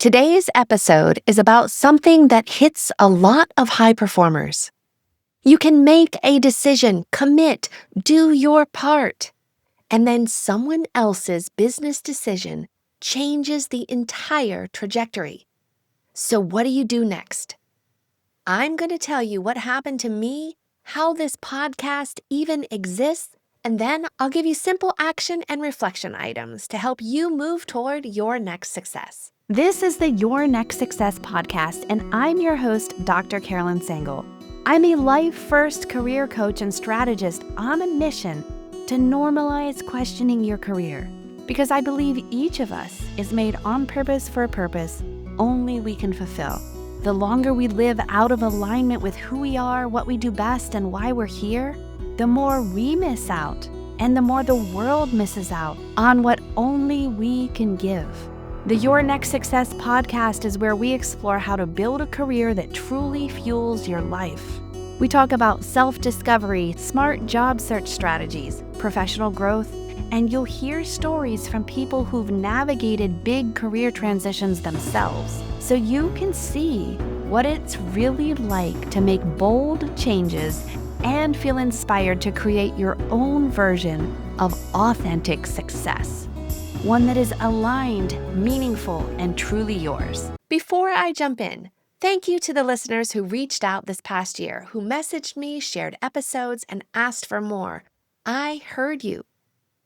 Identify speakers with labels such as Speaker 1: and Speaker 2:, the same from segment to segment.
Speaker 1: Today's episode is about something that hits a lot of high performers. You can make a decision, commit, do your part, and then someone else's business decision changes the entire trajectory. So what do you do next? I'm going to tell you what happened to me, how this podcast even exists, and then I'll give you simple action and reflection items to help you move toward your next success. This is the Your Next Success podcast, and I'm your host, Dr. Carolyn Sangle. I'm a life-first career coach and strategist on a mission to normalize questioning your career, because I believe each of us is made on purpose for a purpose only we can fulfill. The longer we live out of alignment with who we are, what we do best, and why we're here, the more we miss out, and the more the world misses out on what only we can give. The Your Next Success podcast is where we explore how to build a career that truly fuels your life. We talk about self-discovery, smart job search strategies, professional growth, and you'll hear stories from people who've navigated big career transitions themselves, so you can see what it's really like to make bold changes and feel inspired to create your own version of authentic success. One that is aligned, meaningful, and truly yours. Before I jump in, thank you to the listeners who reached out this past year, who messaged me, shared episodes, and asked for more. I heard you.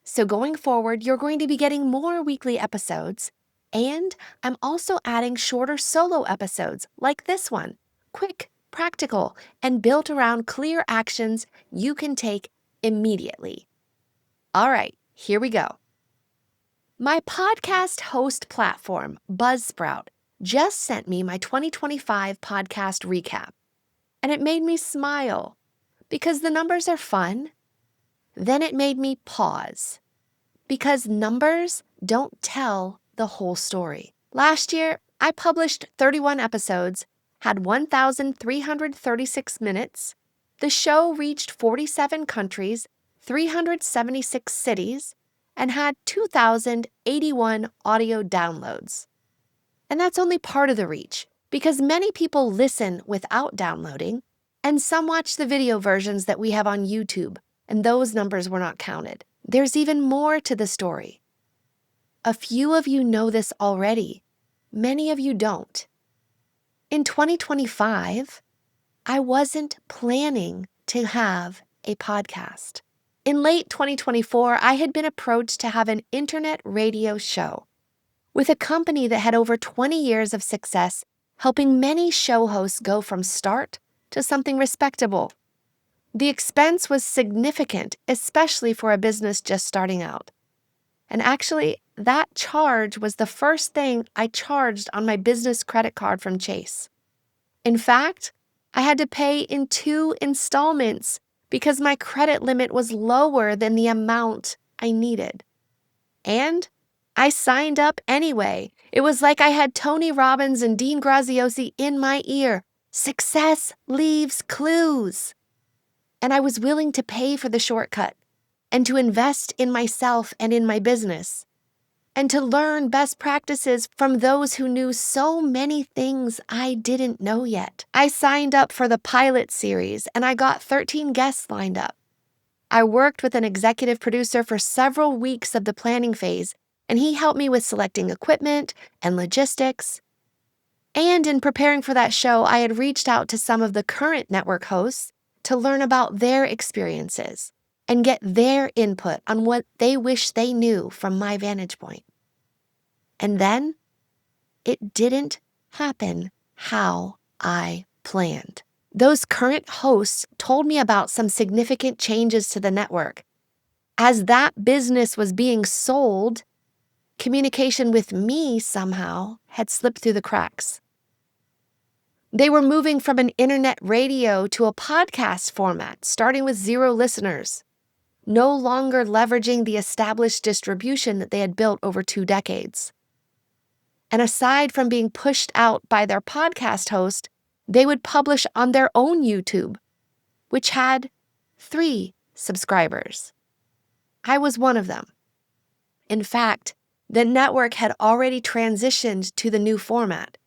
Speaker 1: So going forward, you're going to be getting more weekly episodes, and I'm also adding shorter solo episodes like this one, quick, practical, and built around clear actions you can take immediately. All right, here we go. My podcast host platform, Buzzsprout, just sent me my 2025 podcast recap, and it made me smile because the numbers are fun. Then it made me pause because numbers don't tell the whole story. Last year, I published 31 episodes, had 1,336 minutes. The show reached 47 countries, 376 cities, and had 2,081 audio downloads. And that's only part of the reach, because many people listen without downloading, and some watch the video versions that we have on YouTube, and those numbers were not counted. There's even more to the story. A few of you know this already. Many of you don't. In 2025, I wasn't planning to have a podcast. In late 2024, I had been approached to have an internet radio show with a company that had over 20 years of success, helping many show hosts go from start to something respectable. The expense was significant, especially for a business just starting out. And actually, that charge was the first thing I charged on my business credit card from Chase. In fact, I had to pay in 2 installments because my credit limit was lower than the amount I needed. And I signed up anyway. It was like I had Tony Robbins and Dean Graziosi in my ear. Success leaves clues. And I was willing to pay for the shortcut and to invest in myself and in my business and to learn best practices from those who knew so many things I didn't know yet. I signed up for the pilot series and I got 13 guests lined up. I worked with an executive producer for several weeks of the planning phase, and he helped me with selecting equipment and logistics. And in preparing for that show, I had reached out to some of the current network hosts to learn about their experiences and get their input on what they wish they knew from my vantage point. And then it didn't happen how I planned. Those current hosts told me about some significant changes to the network. As that business was being sold, communication with me somehow had slipped through the cracks. They were moving from an internet radio to a podcast format, starting with 0 listeners, no longer leveraging the established distribution that they had built over 2 decades. And aside from being pushed out by their podcast host, they would publish on their own YouTube, which had 3 subscribers. I was one of them. In fact, The network had already transitioned to the new format.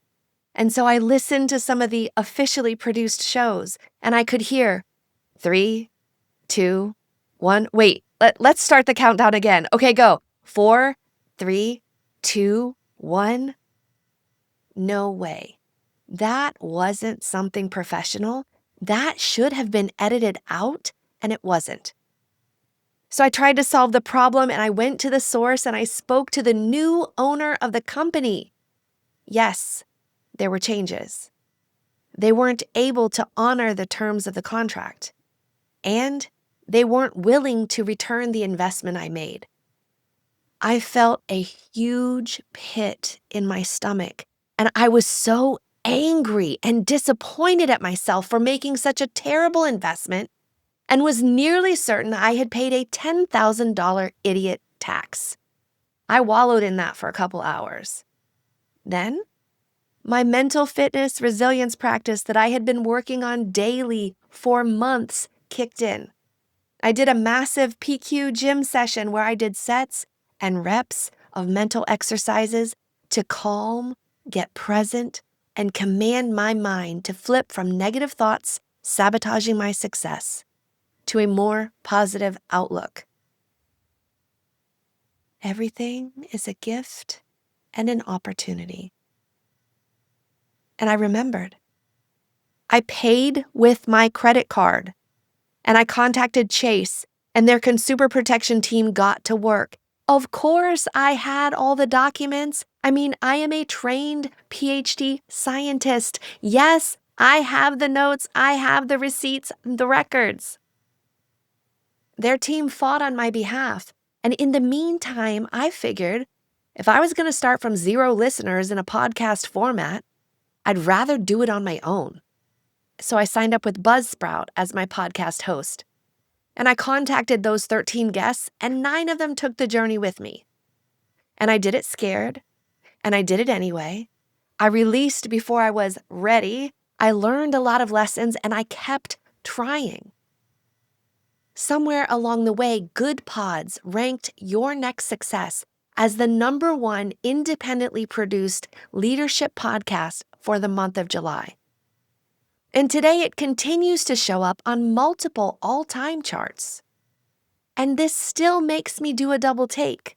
Speaker 1: And so I listened to some of the officially produced shows, and I could hear 3, 2, 1. Wait, let's start the countdown again. Okay, go. 4, 3, 2, 1. No way. That wasn't something professional. That should have been edited out, and it wasn't. So I tried to solve the problem, and I went to the source and I spoke to the new owner of the company. Yes, there were changes. They weren't able to honor the terms of the contract, and they weren't willing to return the investment I made. I felt a huge pit in my stomach, and I was so angry and disappointed at myself for making such a terrible investment, and was nearly certain I had paid a $10,000 idiot tax. I wallowed in that for a couple hours. Then, my mental fitness resilience practice that I had been working on daily for months kicked in. I did a massive PQ gym session where I did sets and reps of mental exercises to calm, get present, and command my mind to flip from negative thoughts sabotaging my success to a more positive outlook. Everything is a gift and an opportunity. And I remembered. I paid with my credit card, and I contacted Chase, and their consumer protection team got to work. Of course, I had all the documents. I mean, I am a trained PhD scientist. Yes, I have the notes, I have the receipts, the records. Their team fought on my behalf, and in the meantime, I figured if I was going to start from 0 listeners in a podcast format, I'd rather do it on my own. So I signed up with Buzzsprout as my podcast host. And I contacted those 13 guests, and 9 of them took the journey with me. And I did it scared, and I did it anyway. I released before I was ready. I learned a lot of lessons, and I kept trying. Somewhere along the way, Good Pods ranked Your Next Success as the #1 independently produced leadership podcast for the month of July. And today it continues to show up on multiple all-time charts. And this still makes me do a double take.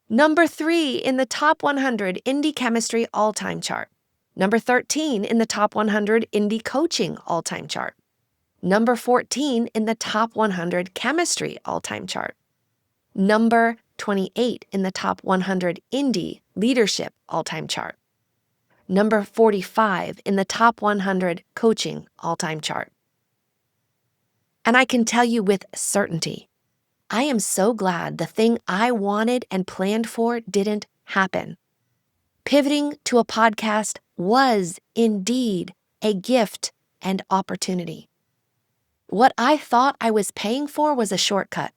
Speaker 1: #3 in the top 100 indie chemistry all-time chart. #13 in the top 100 indie coaching all-time chart. #14 in the top 100 chemistry all-time chart. #28 in the top 100 indie leadership all-time chart. #45 in the top 100 coaching all-time chart. And I can tell you with certainty, I am so glad the thing I wanted and planned for didn't happen. Pivoting to a podcast was indeed a gift and opportunity. What I thought I was paying for was a shortcut.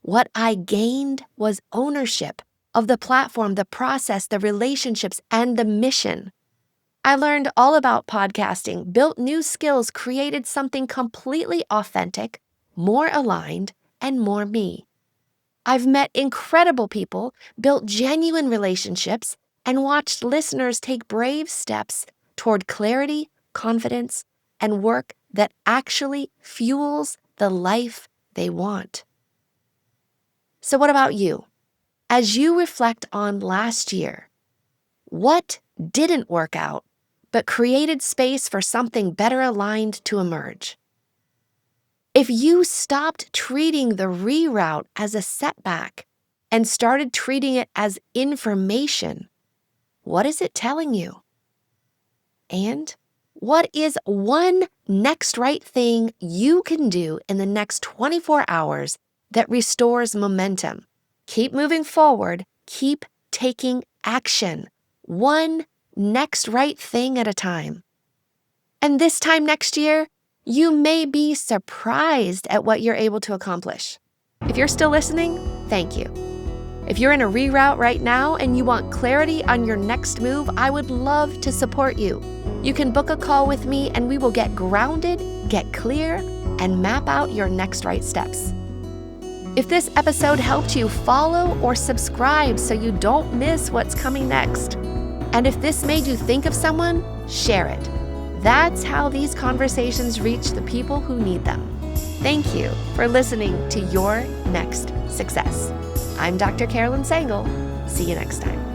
Speaker 1: What I gained was ownership of the platform, the process, the relationships, and the mission. I learned all about podcasting, built new skills, created something completely authentic, more aligned, and more me. I've met incredible people, built genuine relationships, and watched listeners take brave steps toward clarity, confidence, and work that actually fuels the life they want. So what about you? As you reflect on last year, what didn't work out but created space for something better aligned to emerge? If you stopped treating the reroute as a setback and started treating it as information, what is it telling you? And what is one next right thing you can do in the next 24 hours that restores momentum? Keep moving forward. Keep taking action. One next right thing at a time. And this time next year, you may be surprised at what you're able to accomplish. If you're still listening, thank you. If you're in a reroute right now and you want clarity on your next move, I would love to support you. You can book a call with me and we will get grounded, get clear, and map out your next right steps. If this episode helped you, follow or subscribe so you don't miss what's coming next. And if this made you think of someone, share it. That's how these conversations reach the people who need them. Thank you for listening to Your Next Success. I'm Dr. Carolyn Sangle. See you next time.